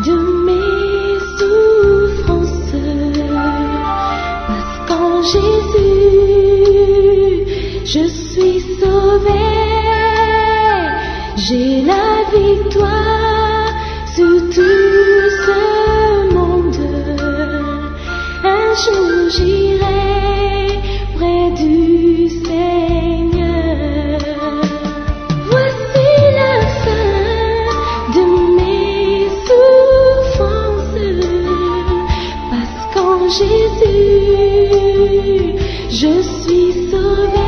de mes souffrances, parce qu'en Jésus, je suis sauvée. J'ai la victoire sur tout ce monde. Un jour j'irai près du Seigneur. Voici la fin de mes souffrances, parce qu'en Jésus, je suis sauvée.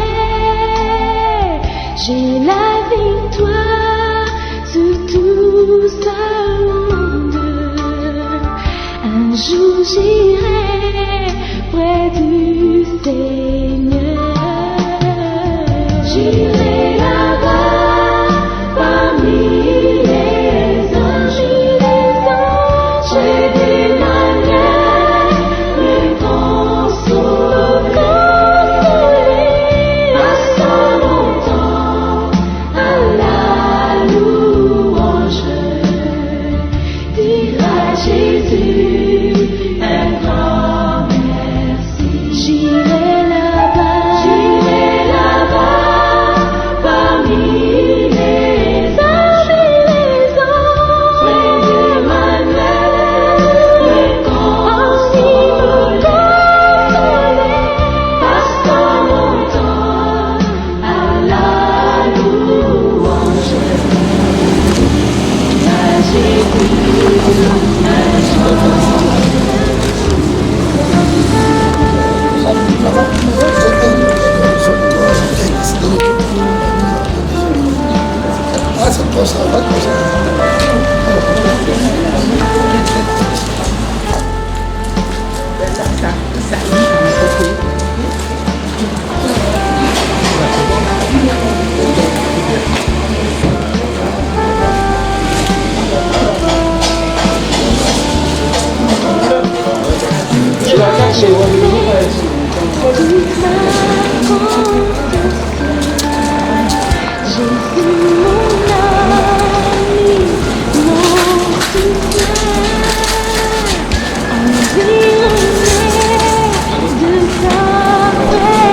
J'ai la victoire sur tout ce monde. Un jour j'irai près du Seigneur. J'irai là-bas parmi les anges, près d'Emmanuel, me consoler. Passant mon temps à la louange, dire à Jésus un grand merci. J'irai là-bas parmi les anges, près d'Emmanuel, me consoler. Passant mon temps à la louange, à Jésus un grand Ah, c'est pas ça, pas comme ça. Tu as caché Jésus, mon ami, mon soutien, environné de ta présence,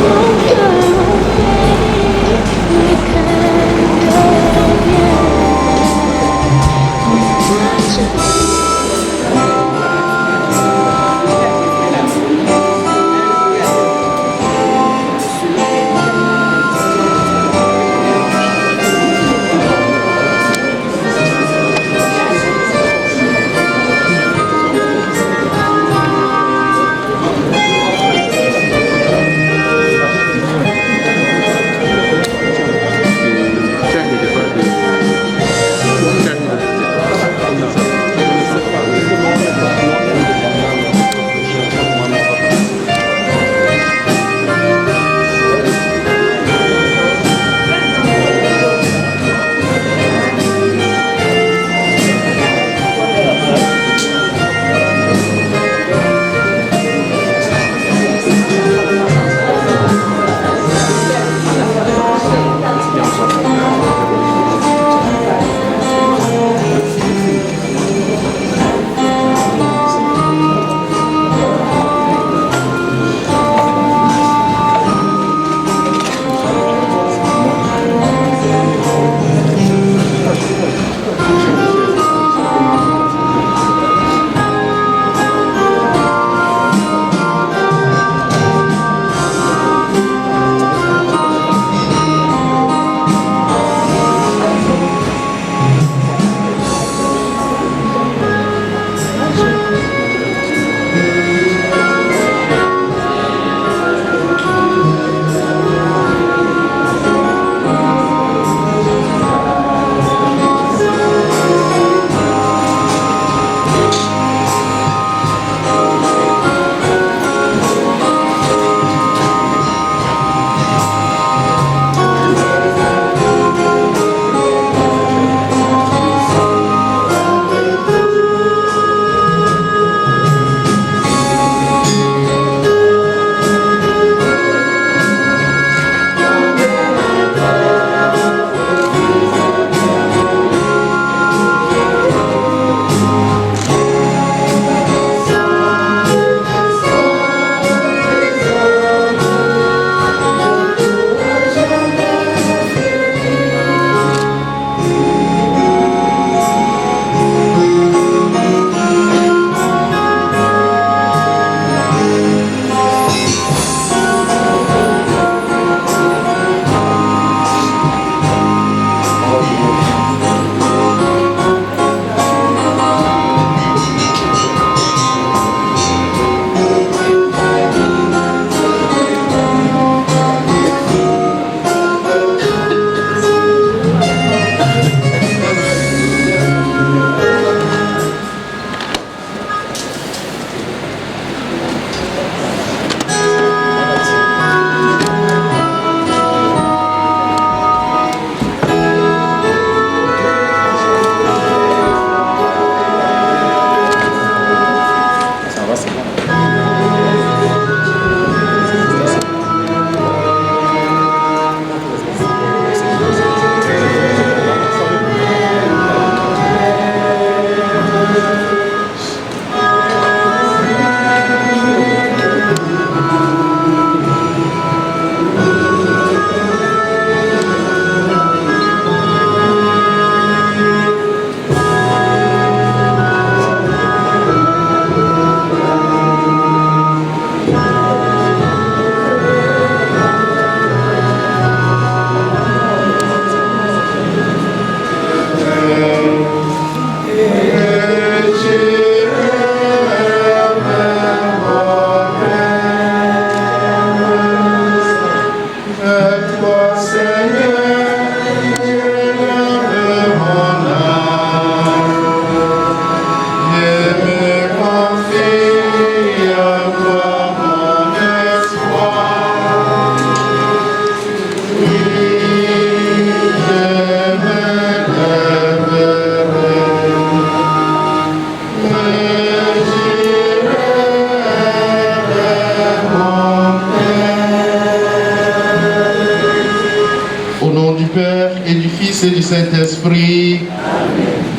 mon cœur entier ne craint rien. En toi je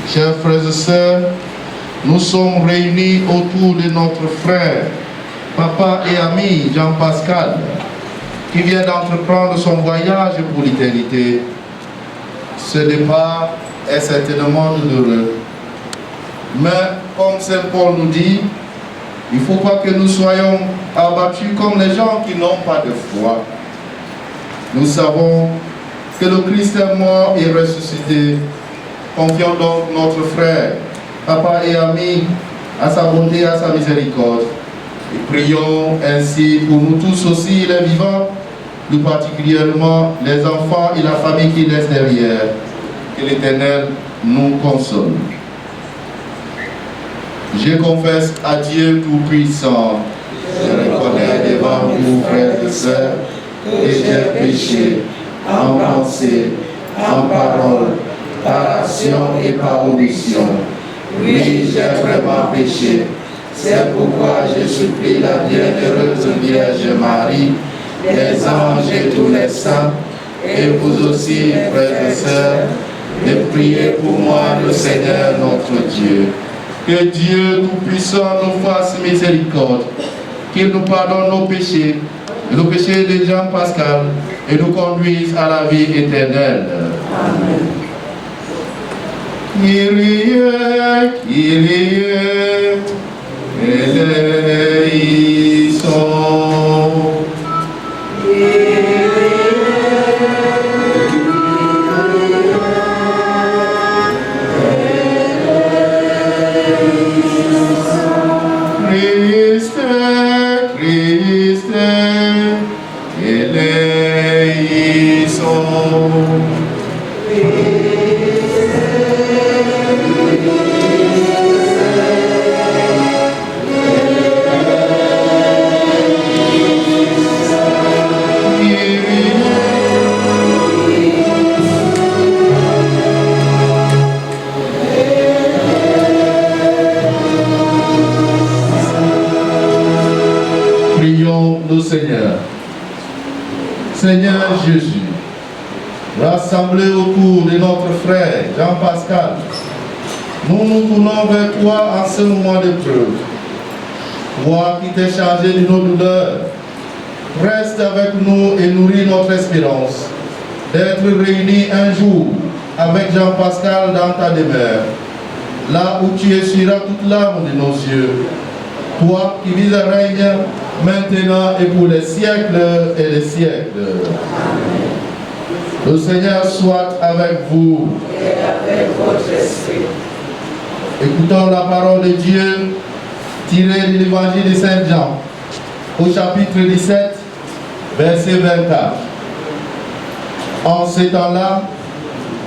Chers frères et sœurs, nous sommes réunis autour de notre frère, papa et ami Jean-Pascal, qui vient d'entreprendre son voyage pour l'éternité. Ce départ est certainement douloureux. Mais, comme Saint Paul nous dit, il ne faut pas que nous soyons abattus comme les gens qui n'ont pas de foi. Nous savons que le Christ est mort et ressuscité. Confions donc notre frère, papa et ami, à sa bonté et à sa miséricorde. Et prions ainsi pour nous tous aussi, les vivants, plus particulièrement les enfants et la famille qui laissent derrière. Que l'Éternel nous console. Je confesse à Dieu Tout-Puissant, je reconnais devant vous, frères et sœurs, que j'ai péché en pensée, en parole, par action et par omission. Oui, j'ai vraiment péché. C'est pourquoi je supplie la bienheureuse Vierge Marie, les anges et tous les saints, et vous aussi, frères et sœurs, de prier pour moi, le Seigneur notre Dieu. Que Dieu Tout-Puissant nous fasse miséricorde, qu'il nous pardonne nos péchés de Jean-Pascal, et nous conduise à la vie éternelle. Amen. Kyrie, Kyrie, eleison. Seigneur Jésus, rassemblés autour de notre frère Jean-Pascal, nous nous tournons vers toi en ce moment d'épreuve. Toi qui t'es chargé de nos douleurs, reste avec nous et nourris notre espérance d'être réunis un jour avec Jean-Pascal dans ta demeure, là où tu essuieras toute larme de nos yeux. Toi qui vis et règnes maintenant et pour les siècles et les siècles. Amen. Le Seigneur soit avec vous. Et avec votre esprit. Écoutons la parole de Dieu tirée de l'évangile de Saint Jean, au chapitre 17, verset 24. En ces temps-là,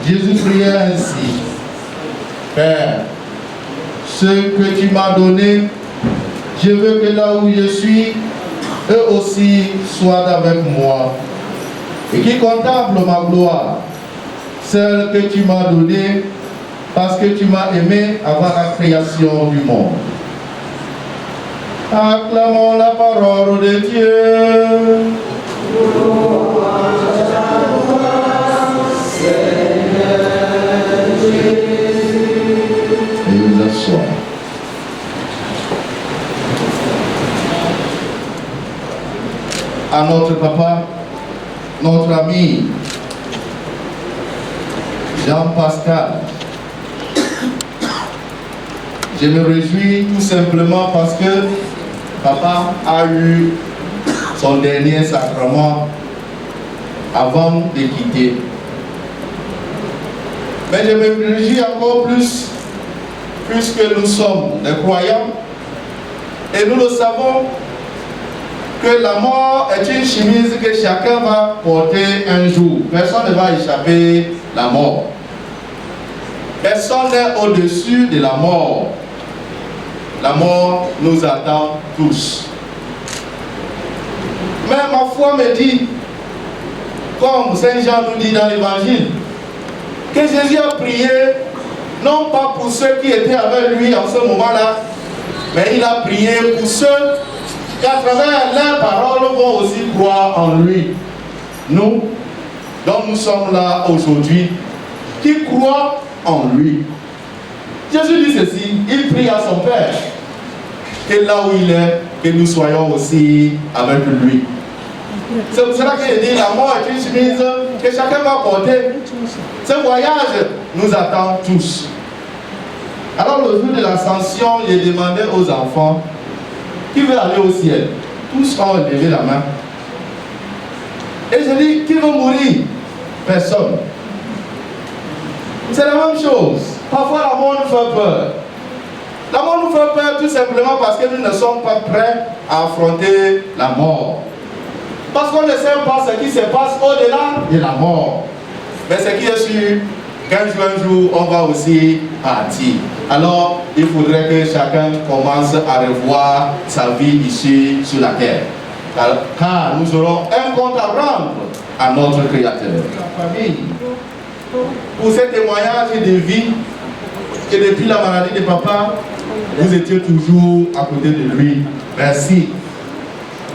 Jésus priait ainsi: Père, ce que tu m'as donné, je veux que là où je suis, eux aussi soient avec moi. Et qui contemple ma gloire, celle que tu m'as donnée, parce que tu m'as aimé avant la création du monde. Acclamons la parole de Dieu. Et vous asseoir. À notre papa, notre ami Jean-Pascal, je me réjouis tout simplement parce que papa a eu son dernier sacrement avant de quitter. Mais je me réjouis encore plus puisque nous sommes des croyants et nous le savons que la mort est une chemise que chacun va porter un jour. Personne ne va échapper la mort. Personne n'est au-dessus de la mort. La mort nous attend tous. Mais ma foi me dit, comme Saint Jean nous dit dans l'évangile, que Jésus a prié non pas pour ceux qui étaient avec lui en ce moment-là, mais il a prié pour ceux qui à travers leurs paroles vont aussi croire en lui. Nous, dont nous sommes là aujourd'hui, qui croient en lui. Jésus dit ceci, il prie à son Père, que là où il est, que nous soyons aussi avec lui. C'est pour cela qu'il dit la mort est une chemise que chacun va porter. Ce voyage nous attend tous. Alors le jour de l'ascension, j'ai demandé aux enfants qui veut aller au ciel. Tous ont levé la main. Et je dis, qui veut mourir? Personne. C'est la même chose. Parfois la mort nous fait peur. La mort nous fait peur tout simplement parce que nous ne sommes pas prêts à affronter la mort. Parce qu'on ne sait pas ce qui se passe au-delà de la mort. Mais ce qui est sûr, qu'un jour, on va aussi partir. Alors, il faudrait que chacun commence à revoir sa vie ici sur la terre. Car nous aurons un compte à rendre à notre Créateur. La famille, pour ce témoignage de vie, que depuis la maladie de papa, vous étiez toujours à côté de lui. Merci.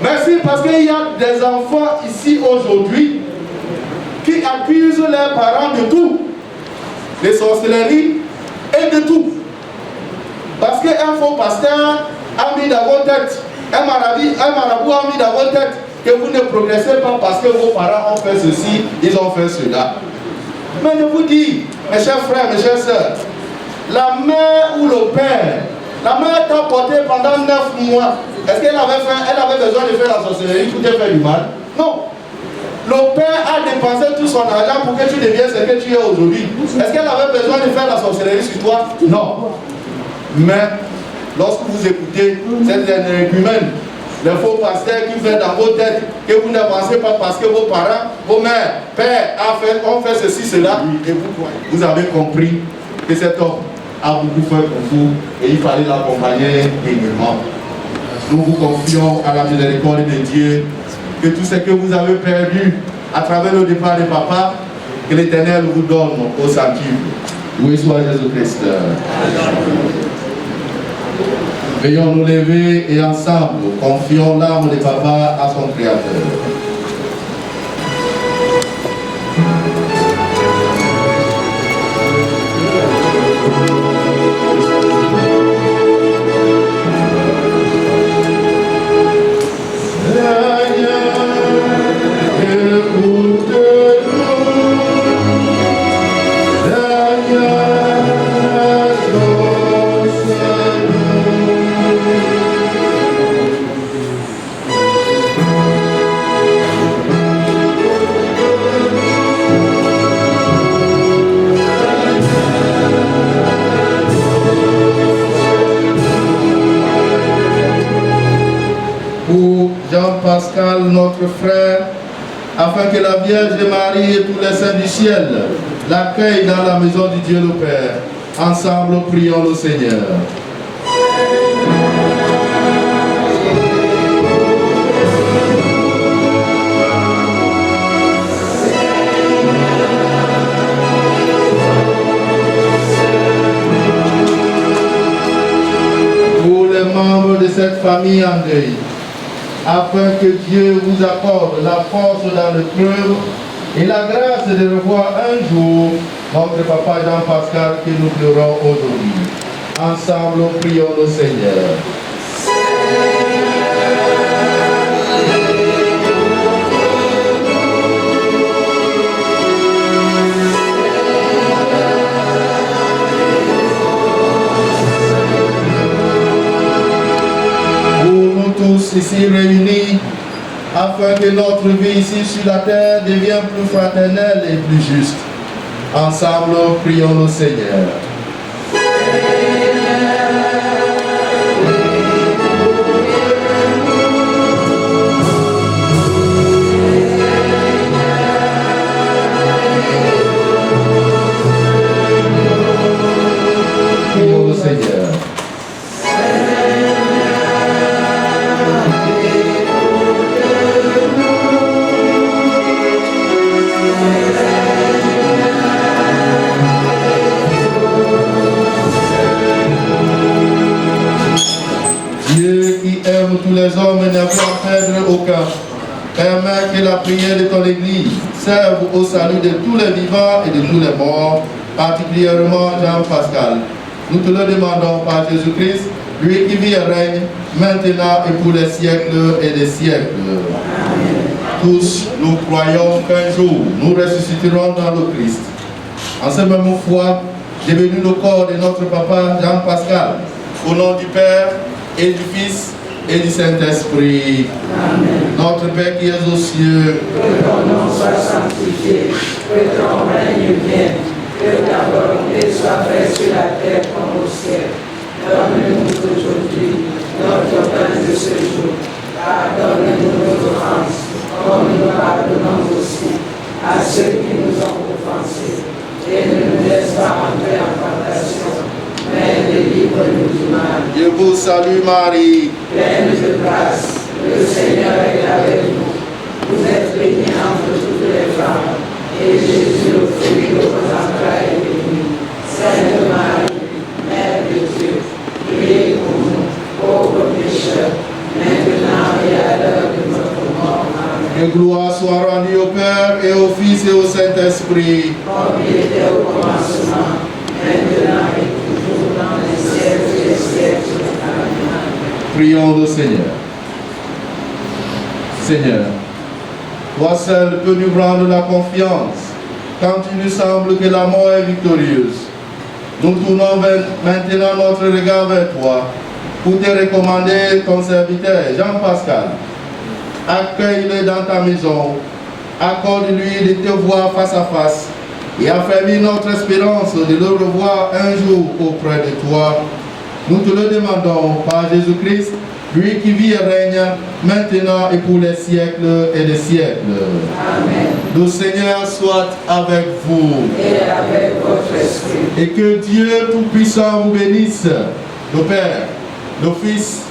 Merci parce qu'il y a des enfants ici aujourd'hui qui accusent leurs parents de tout, de sorcellerie et de tout. Parce qu'un faux pasteur a mis dans vos têtes, un marabout a mis dans vos têtes que vous ne progressez pas parce que vos parents ont fait ceci, ils ont fait cela. Mais je vous dis, mes chers frères, mes chères sœurs, la mère ou le père, la mère t'a porté pendant 9 mois. Est-ce qu'elle avait besoin de faire la sorcellerie pour te faire du mal? Non. Le père a dépensé tout son argent pour que tu deviennes ce que tu es aujourd'hui. Est-ce qu'elle avait besoin de faire la sorcellerie sur toi? Non. Mais lorsque vous écoutez cette énergumène, les faux pasteurs qui viennent dans vos têtes, que vous n'avancez pas parce que vos parents, vos mères, pères ont fait ceci, cela, et vous avez compris que cet homme a beaucoup fait pour vous et il fallait l'accompagner dignement. Nous vous confions à la miséricorde de Dieu que tout ce que vous avez perdu à travers le départ de papa, que l'Éternel vous donne au centuple. Loué soit Jésus-Christ. Veuillons nous lever et ensemble confions l'âme de papa à son Créateur. Jean-Pascal, notre frère, afin que la Vierge Marie et tous les saints du ciel l'accueillent dans la maison du Dieu le Père. Ensemble, prions le Seigneur. Pour les membres de cette famille en deuil, afin que Dieu vous accorde la force dans l'épreuve et la grâce de revoir un jour notre papa Jean-Pascal que nous pleurons aujourd'hui. Ensemble, prions le Seigneur. Tous ici réunis, afin que notre vie ici sur la terre devienne plus fraternelle et plus juste. Ensemble, prions le Seigneur. Prions le Seigneur. Tous les hommes ne vont perdre aucun. Permets que la prière de ton Église serve au salut de tous les vivants et de tous les morts, particulièrement Jean-Pascal, Nous te le demandons par Jésus-Christ, lui qui vit et règne, maintenant et pour les siècles et des siècles. Tous, nous croyons qu'un jour, nous ressusciterons dans le Christ. En ce même foi, devenu le corps de notre papa Jean-Pascal, au nom du Père et du Fils et du Saint-Esprit. Notre Père qui es aux cieux, que ton nom soit sanctifié, que ton règne vienne, que ta volonté soit faite sur la terre comme au ciel. Donne-nous aujourd'hui notre pain de ce jour. Pardonne-nous nos offenses, comme nous pardonnons aussi à ceux qui nous ont offensés. Et ne nous laisse pas entrer en tentation, mais délivre-nous du mal. Je vous salue Marie, Pleine de grâce, le Seigneur est avec nous. Vous êtes bénie entre toutes les femmes, et Jésus, le fruit de vos entrailles, est béni. Sainte Marie, Mère de Dieu, priez pour nous, pauvres pécheurs, maintenant et à l'heure de notre mort. Amen. que gloire soit rendue au Père et au Fils et au Saint-Esprit. Comme il était au commencement, maintenant et toujours dans les siècles des siècles. Amen. Prions le Seigneur. Seigneur, toi seul peux nous rendre la confiance quand il nous semble que la mort est victorieuse. Nous tournons maintenant notre regard vers toi pour te recommander ton serviteur Jean-Pascal. Accueille-le dans ta maison, accorde-lui de te voir face à face et affermis notre espérance de le revoir un jour auprès de toi. Nous te le demandons par Jésus-Christ, lui qui vit et règne maintenant et pour les siècles et des siècles. Amen. Le Seigneur soit avec vous. Et avec votre esprit. Et que Dieu Tout-Puissant vous bénisse, le Père, le Fils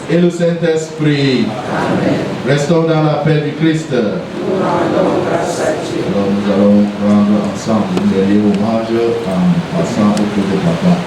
et le Saint-Esprit. Amen. Restons dans la paix du Christ. Nous rendons grâce à Dieu. Alors nous allons rendre ensemble un dernier hommage en passant autour de Papa.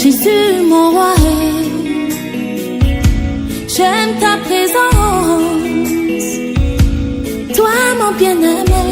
Jésus mon roi, j'aime ta présence, toi mon bien-aimé.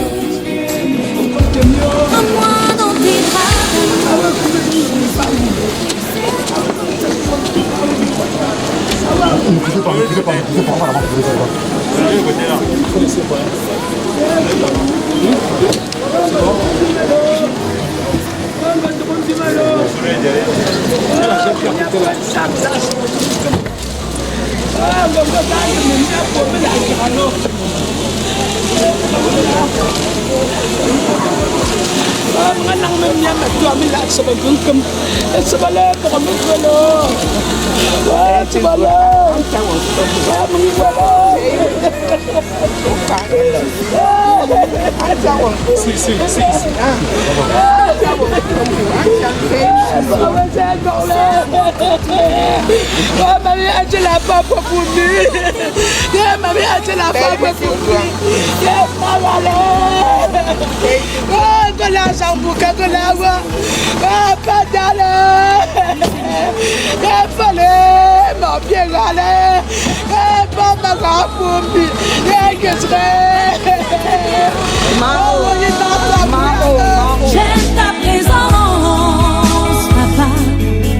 J'aime ta présence, papa,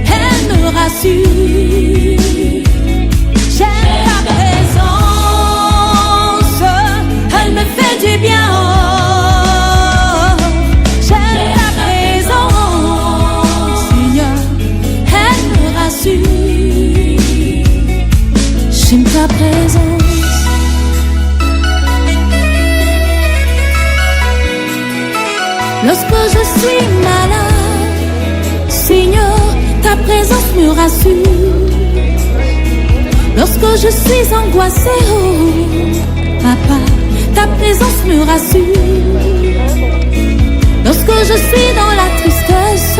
elle me rassure. J'aime ta présence, elle me fait du bien. J'aime ta présence, Seigneur, elle me rassure. J'aime ta présence. Lorsque je suis malade, Seigneur, ta présence me rassure. Lorsque je suis angoissée, oh, papa, ta présence me rassure. Lorsque je suis dans la tristesse,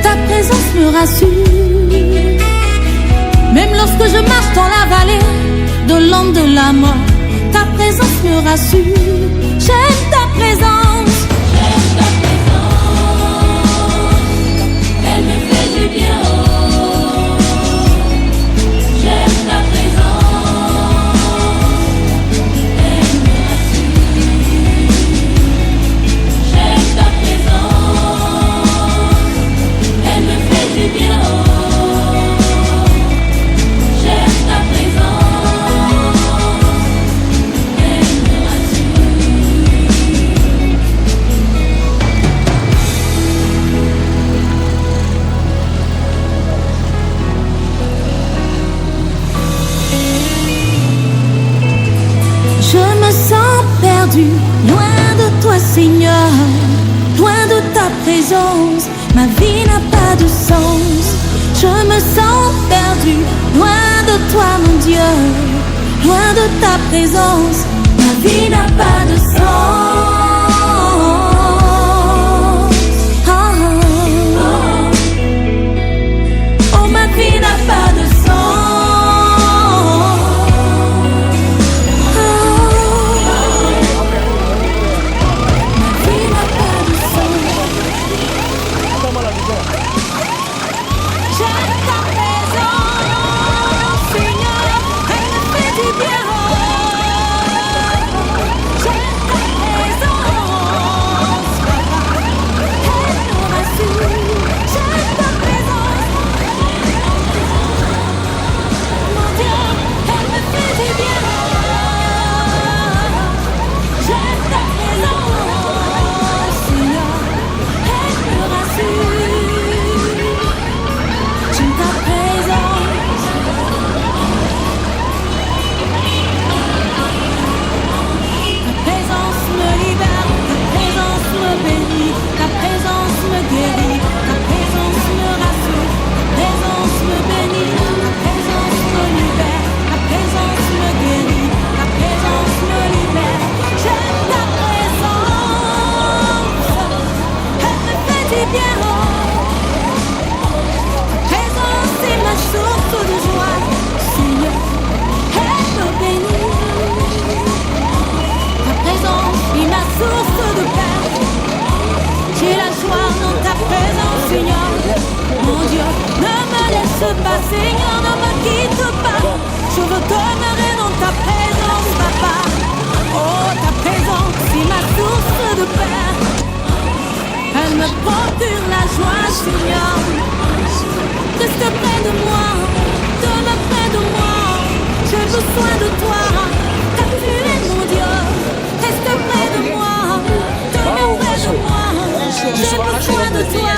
ta présence me rassure. Même lorsque je marche dans la vallée de l'ombre de la mort, ta présence me rassure. J'aime ta présence. Elle me fait du bien. J'aime ta présence. Elle me rassure. J'aime ta présence. Elle me fait du bien. J'aime ta présence. Elle me Je me sens perdu, loin de toi Seigneur, loin de ta présence, ma vie n'a pas de sens. Je me sens perdu, loin de toi mon Dieu, loin de ta présence, ma vie n'a pas de sens. Oh, ma vie n'a pas de sens. Seigneur, ne me quitte pas. Je veux demeurer dans ta présence, papa. Oh, ta présence, c'est ma source de paix. Elle me procure la joie, Seigneur. Reste près de moi, demeure près de moi. besoin de toi, car tu es mon Dieu. Reste près de moi, demeure près de moi. J'ai besoin de toi,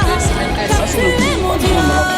car tu es mon Dieu.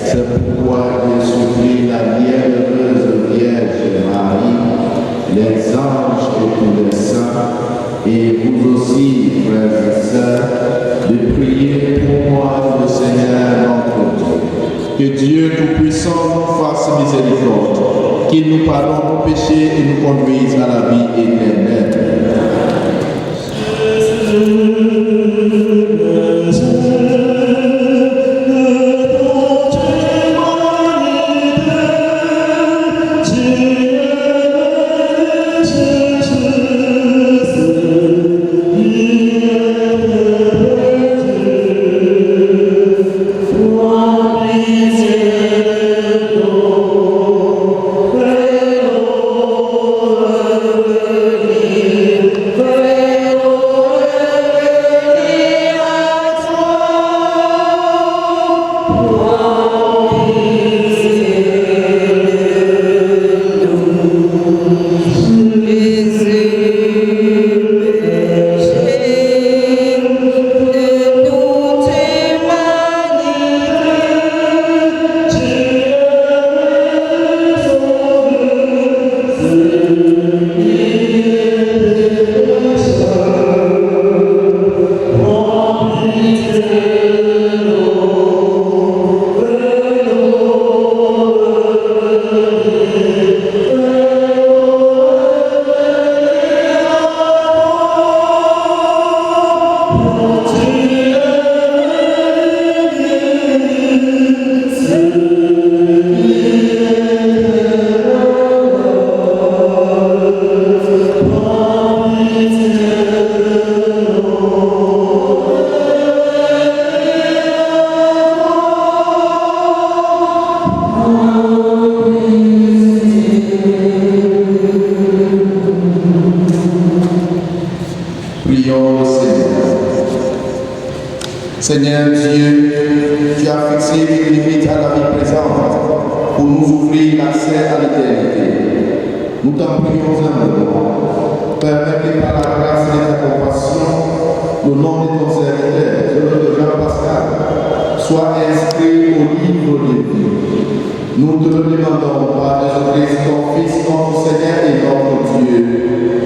C'est pourquoi je supplie la bienheureuse Vierge Marie, les anges et tous les saints, et vous aussi, frères et sœurs, de prier pour moi, le Seigneur notre Dieu. Que Dieu Tout-Puissant nous fasse miséricorde, qu'il nous pardonne nos péchés et nous conduise à la vie éternelle. Seigneur Dieu, tu as fixé une limite à la vie présente pour nous ouvrir l'accès à l'éternité. Nous t'en prions humblement. Permets que par la grâce et ta compassion, le nom de ton serviteur, celui de Jean-Pascal, soit inscrit au livre de vie. Nous te le demandons par Jésus-Christ, ton Fils, notre Seigneur et notre Dieu,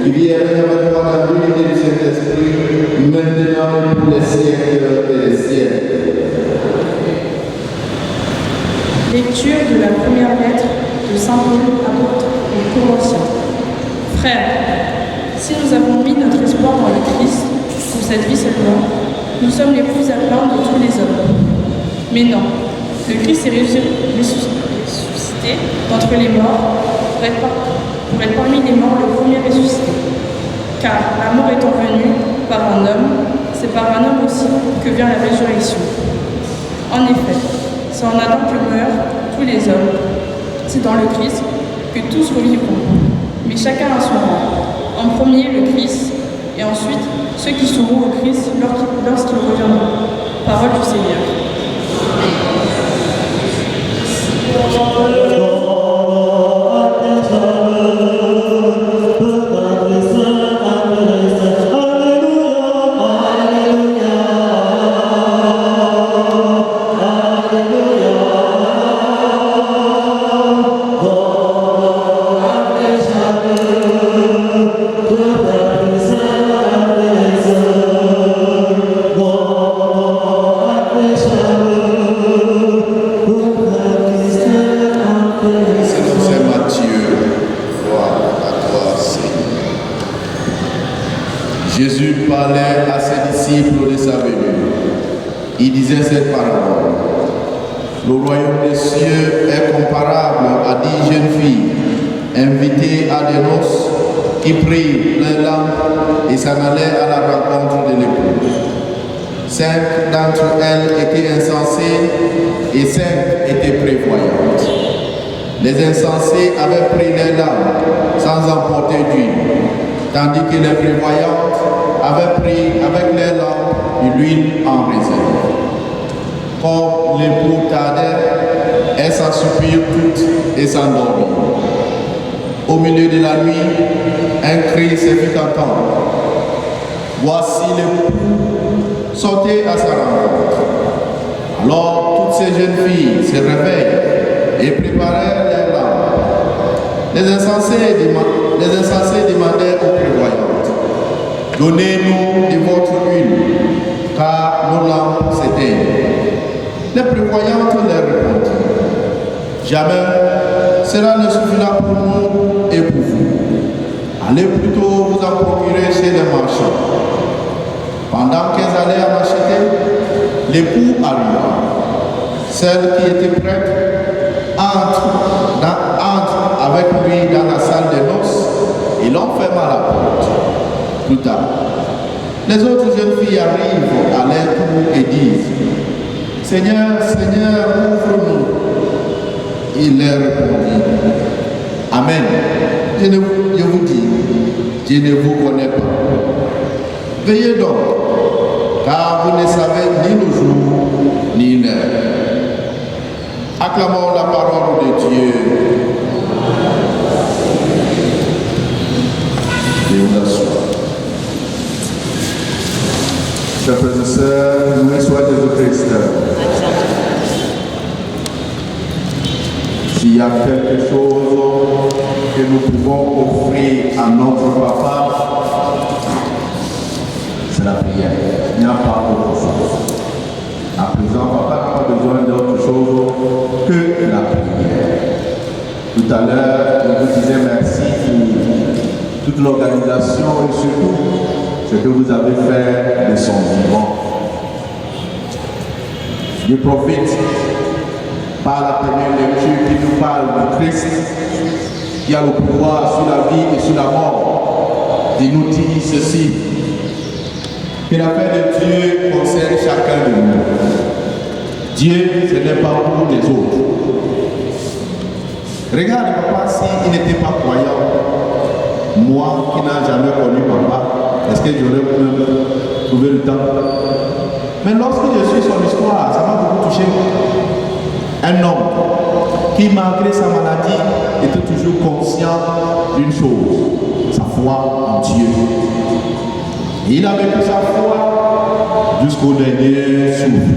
qui vit avec toi dans l'unité du Saint-Esprit, maintenant et pour les siècles et les siècles. Lecture de la première lettre de Saint Paul, apôtre aux Corinthiens. Frères, si nous avons mis notre espoir dans le Christ, pour cette vie seulement, nous sommes les plus à plaindre de tous les hommes. Mais non, le Christ est ressuscité d'entre les morts pour être parmi les morts le premier ressuscité. Car la mort étant venue par un homme, c'est par un homme aussi que vient la résurrection. En effet, c'est en Adam que meurent tous les hommes. C'est dans le Christ que tous revivront, mais chacun à son rang. En premier, le Christ, et ensuite ceux qui seront au Christ lorsqu'il reviendra. Parole du Seigneur. Jésus parlait à ses disciples de sa venue. Il disait cette parole. Le royaume des cieux est comparable à 10 jeunes filles invitées à des noces qui prirent leurs lampes et s'en allaient à la rencontre de l'époux. 5 d'entre elles étaient insensées et 5 étaient prévoyantes. Les insensés avaient pris leurs lampes sans emporter d'huile, tandis que les prévoyantes avaient pris avec leurs lampes de l'huile en réserve. Comme l'époux tardait, elles s'assoupirent toutes et s'endormirent. Au milieu de la nuit, un cri se fit entendre. Voici l'époux, sortez à sa rencontre. Alors toutes ces jeunes filles se réveillent et préparèrent leurs lampes. Les insensés demandaient aux prévoyantes, donnez-nous de votre huile, car nos lampes s'éteignent. Les prévoyantes leur répondirent, jamais cela ne suffira pour nous et pour vous. Allez plutôt vous en procurer chez les marchands. Pendant qu'elles allaient en acheter, l'époux arriva. Celle qui était prête entre avec lui dans la salle des noces et l'on ferma la porte. Plus tard, les autres jeunes filles arrivent à leur tour et disent, Seigneur, Seigneur, ouvre-nous. Il leur répondit, Amen. Je vous dis, je ne vous connais pas. Veillez donc, car vous ne savez ni le jour ni l'heure. Acclamons la parole de Dieu. Dieu vous assure. Chers frères et sœurs, loué soit Jésus-Christ. S'il y a quelque chose que nous pouvons offrir à notre papa, c'est la prière. Il n'y a pas autre chose. À présent, papa n'a pas besoin d'autre chose que la prière. Tout à l'heure, je vous disais merci pour toute l'organisation et surtout ce que vous avez fait de son vivant. Je profite par la première lecture qui nous parle de Christ, qui a le pouvoir sur la vie et sur la mort, il nous dit ceci, que la paix de Dieu concerne chacun de nous. Dieu, ce n'est pas pour les autres. Regarde papa, s'il n'était pas croyant, moi qui n'ai jamais connu papa, est-ce que j'aurais pu trouver le temps? Mais lorsque je suis son histoire, ça m'a beaucoup touché. Un homme qui, malgré sa maladie, était toujours conscient d'une chose, sa foi en Dieu. Et il avait vécu sa foi jusqu'au dernier souffle.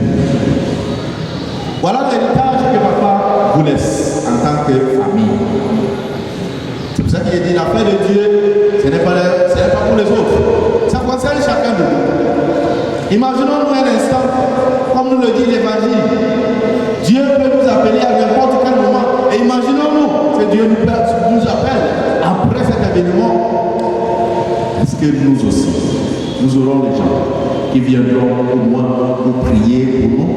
Voilà l'héritage que papa vous laisse en tant que famille. C'est pour ça qu'il dit la paix de Dieu, ce n'est pas pour les autres. Ça concerne chacun de nous. Imaginons-nous un instant, comme nous le dit l'Évangile. Dieu peut nous appeler à n'importe quel moment. Et imaginons-nous que Dieu nous appelle après cet événement. Est-ce que nous aussi, nous aurons des gens qui viendront au moins nous prier pour nous?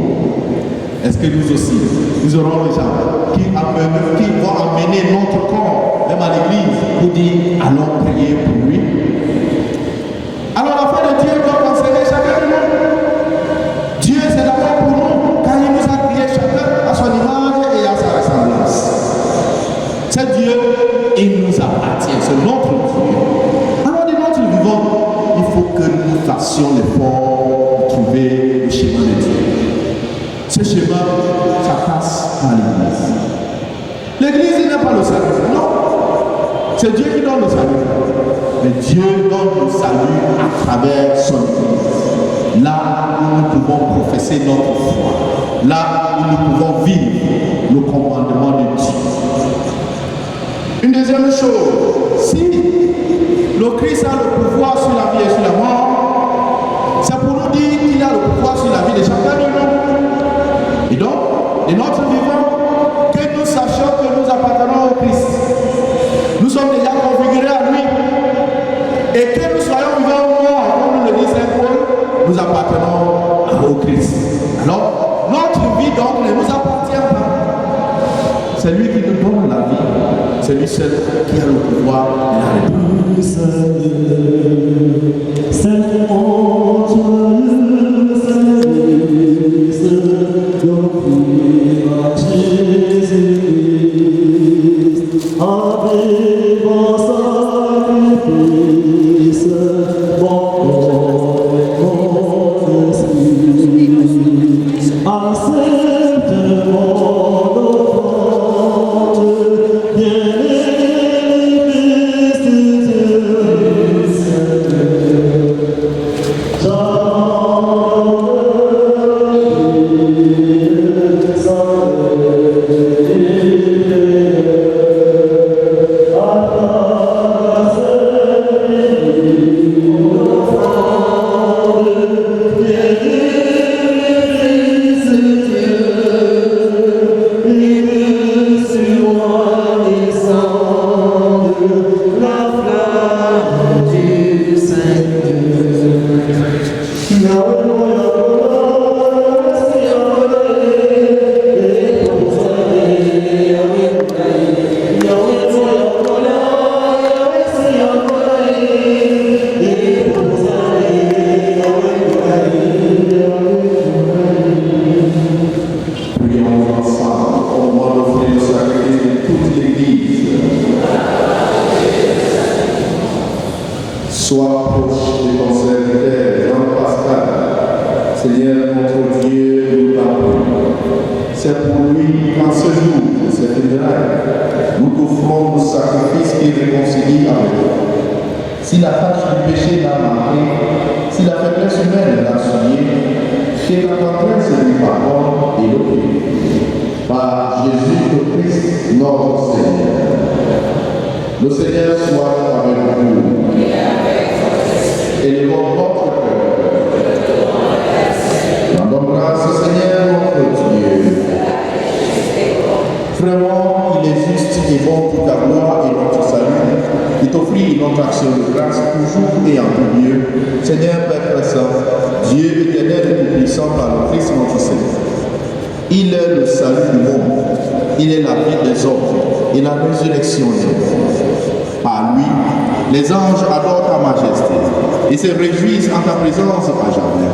Est-ce que nous aussi, nous aurons des gens qui vont amener notre corps même à l'église pour dire allons prier pour lui? Alors la foi de Dieu doit concerner chacun de nous. Dieu c'est d'abord pour nous, car il nous a créé chacun à son image et à sa ressemblance. C'est Dieu, il nous appartient, c'est notre Dieu. Alors de notre vivant, il faut que nous fassions l'effort de trouver le chemin de Dieu. Ce chemin, ça passe par l'église. L'église n'est pas le salut, non. C'est Dieu qui donne le salut. Mais Dieu donne le salut à travers son église. Là où nous pouvons professer notre foi. Là où nous pouvons vivre le commandement de Dieu. Une deuxième chose, si le Christ a le pouvoir sur la vie et sur la mort, c'est pour nous dire qu'il a le pouvoir sur la vie de chacun de nous. Et donc, de notre vivant, que nous sachions que nous appartenons au Christ. Nous sommes déjà configurés à lui. Et que nous soyons vivants ou morts, comme nous le dit Saint Paul, nous appartenons au Christ. Alors, notre vie donc ne nous appartient pas. C'est lui qui nous donne la vie. C'est lui seul qui a le pouvoir de la réponse. Seigneur, notre Dieu, nous t'appelons. C'est pour lui qu'en ce jour de cette funérailles, nous t'offrons nos sacrifices qui réconcilient avec toi. Si la tâche du péché l'a marqué, si la faiblesse humaine l'a souillé, fais la tendresse du pardon et l'oubli. Par Jésus le Christ, notre Seigneur. Le Seigneur soit avec vous. Élevons votre cœur. Rendons grâce au Seigneur notre Dieu. Vraiment, il est juste et bon pour ta gloire et notre salut, et t'offrir notre action de grâce toujours et en tout lieu. Seigneur Père très saint, Dieu éternel et tout-puissant par le Christ notre Seigneur. Il est le salut du monde, il est la vie des hommes et la résurrection des morts. Par lui, les anges adorent ta majesté et se réjouissent en ta présence à jamais.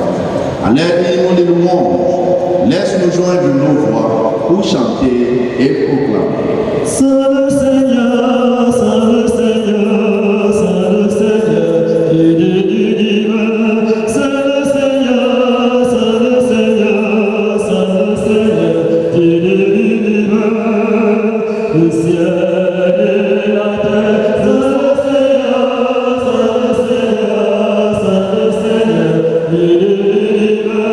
À l'air hymne de louange, laisse-nous joindre nos voix pour chanter et proclamer. Saint Seigneur, Saint Seigneur, Saint Seigneur, Dieu du divin. Saint Seigneur, Saint Seigneur, Saint Seigneur, Dieu du divin. Le ciel et la terre, Saint Seigneur, Saint Seigneur, Saint Seigneur, Dieu du divin.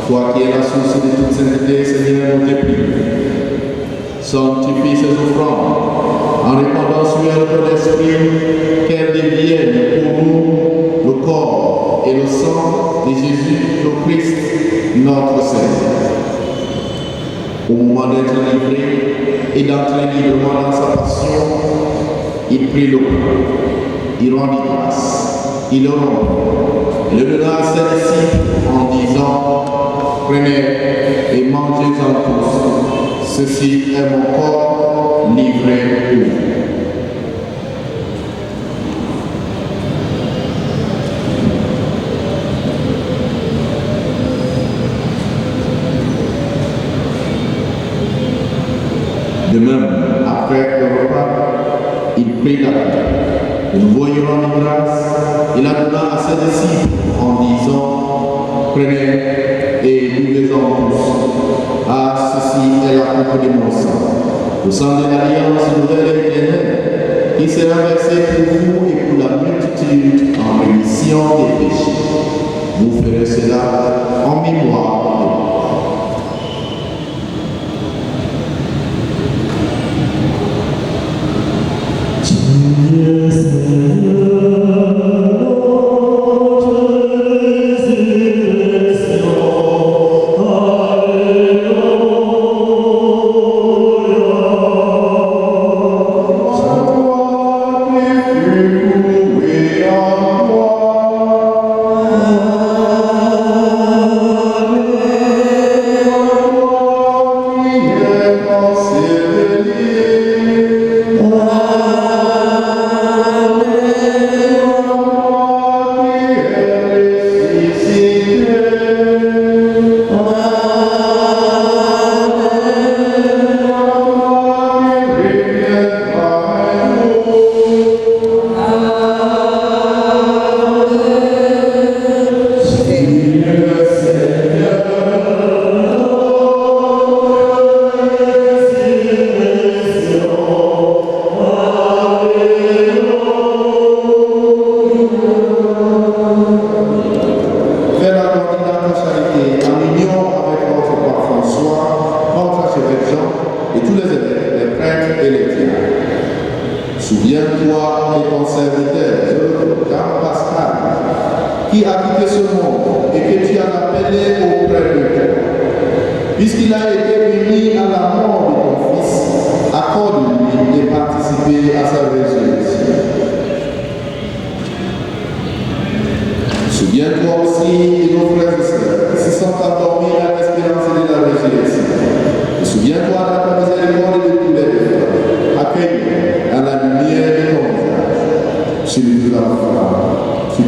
Toi qui es la source de toute sainteté, Seigneur, nous te prions. Sanctifie ces offrandes en répandant sur elles ton esprit, qu'elles deviennent pour nous le corps et le sang de Jésus le Christ, notre Seigneur. Au moment d'être livré et d'entrer librement dans sa passion, il prit le pain, il rendit grâce, il le rompit, et le donna à ses disciples en disant: prenez et mangez-en tous, ceci est mon corps livré pour vous. De même, après le repas, il prit la coupe. De nouveau, il rendit grâce, il la donna à ses disciples en disant: prenez et buvez-en tous. Ah, ceci est la coupe de mon sang, le sang de l'alliance nouvelle et éternelle, qui sera versé pour vous et pour la multitude en rémission des péchés. Vous ferez cela en mémoire de moi.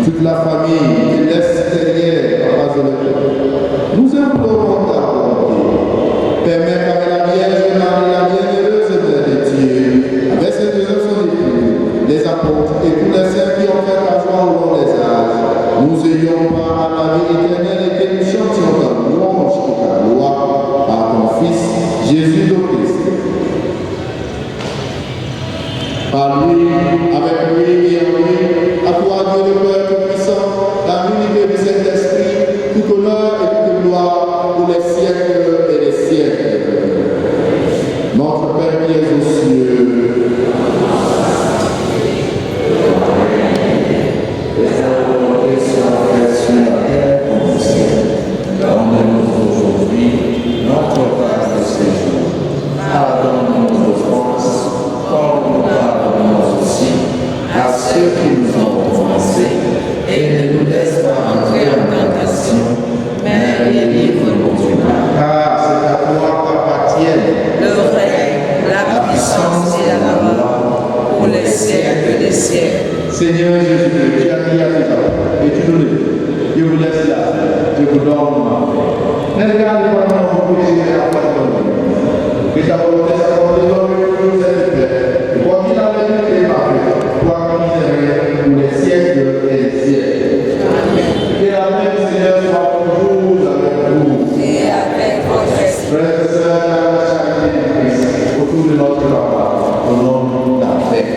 toute la famille qui laisse derrière Papa Zolépé. Nous implorons ta volonté. Permets qu'avec la Vierge Marie, la bienheureuse Mère de Dieu, avec ses deux son époux, les apôtres et tous les saints qui ont fait la joie au long des âges, nous ayons part à la vie éternelle et que nous chantions ta louange et ta gloire par ton Fils, Jésus le Christ. Par lui, avec lui et en lui, à toi Dieu le Père Tout-Puissant, la l'unité du Saint-Esprit, tout honneur et toute gloire pour les siècles et les siècles. Notre Père qui es aux cieux, donne-nous aujourd'hui notre pain de ce jour. Pardonne-nous nos offenses, comme nous pardonnons aussi à ceux qui nous ont offensés, et ne nous laisse pas entrer en tentation, mais délivre-nous du mal. car c'est à toi qu'appartiennent Le règne, la puissance et la gloire pour les siècles des siècles. Seigneur Jésus, tu as dit à tes enfants, et tu nous le dis. Je vous laisse là, je vous donne ma paix. Ne regardez pas mon péché et la foi de Dieu. Que ta volonté s'accorde dans le nous est fait. Et quoi qu'il arrive, il est parfait. Toi qui es pour les siècles et les siècles. Que la paix du Seigneur soit toujours avec vous. Et avec votre esprit. Frères et sœurs, dans la charité du Christ, autour de notre papa, au nom de la paix.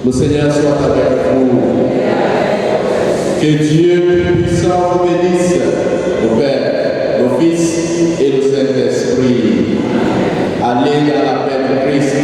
Le Seigneur soit avec vous. Que Dieu puissant vous bénisse, le Père, le Fils et le Saint-Esprit. Allez dans la paix de Christ.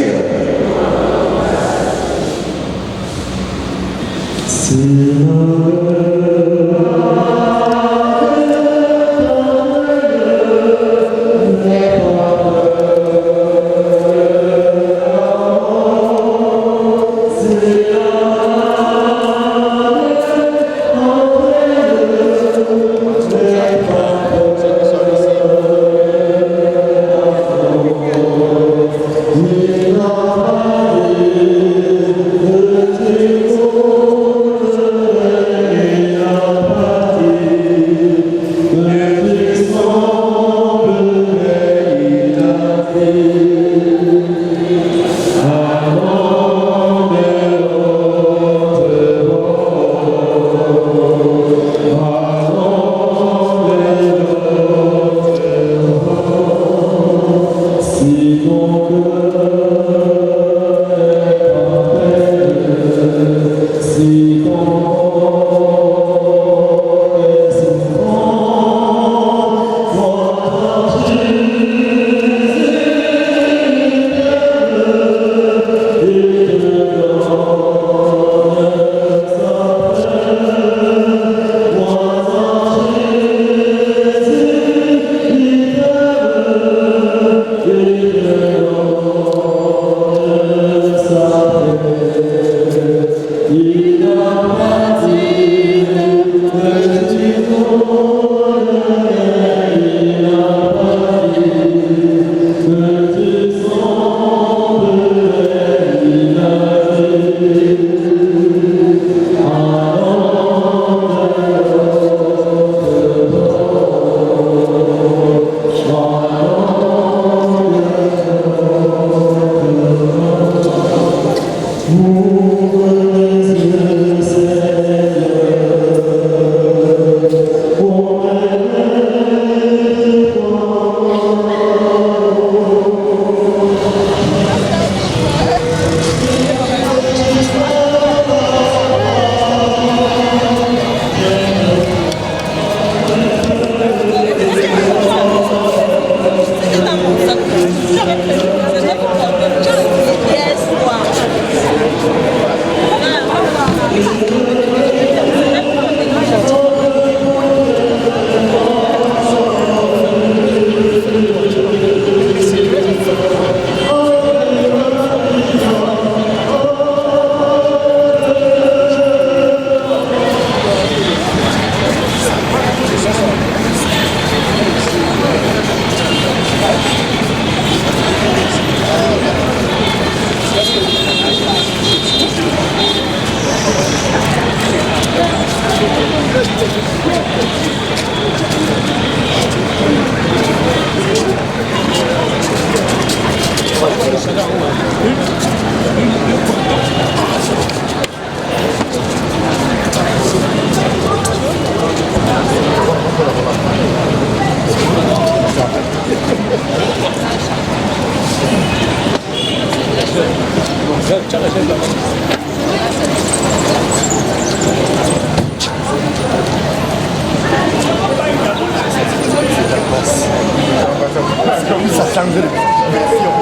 Ça change de version.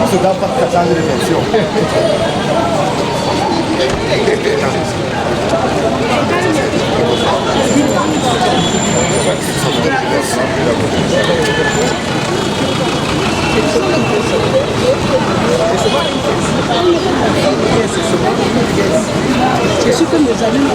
On se donne pas que ça change de version. C'est sûr que nos amis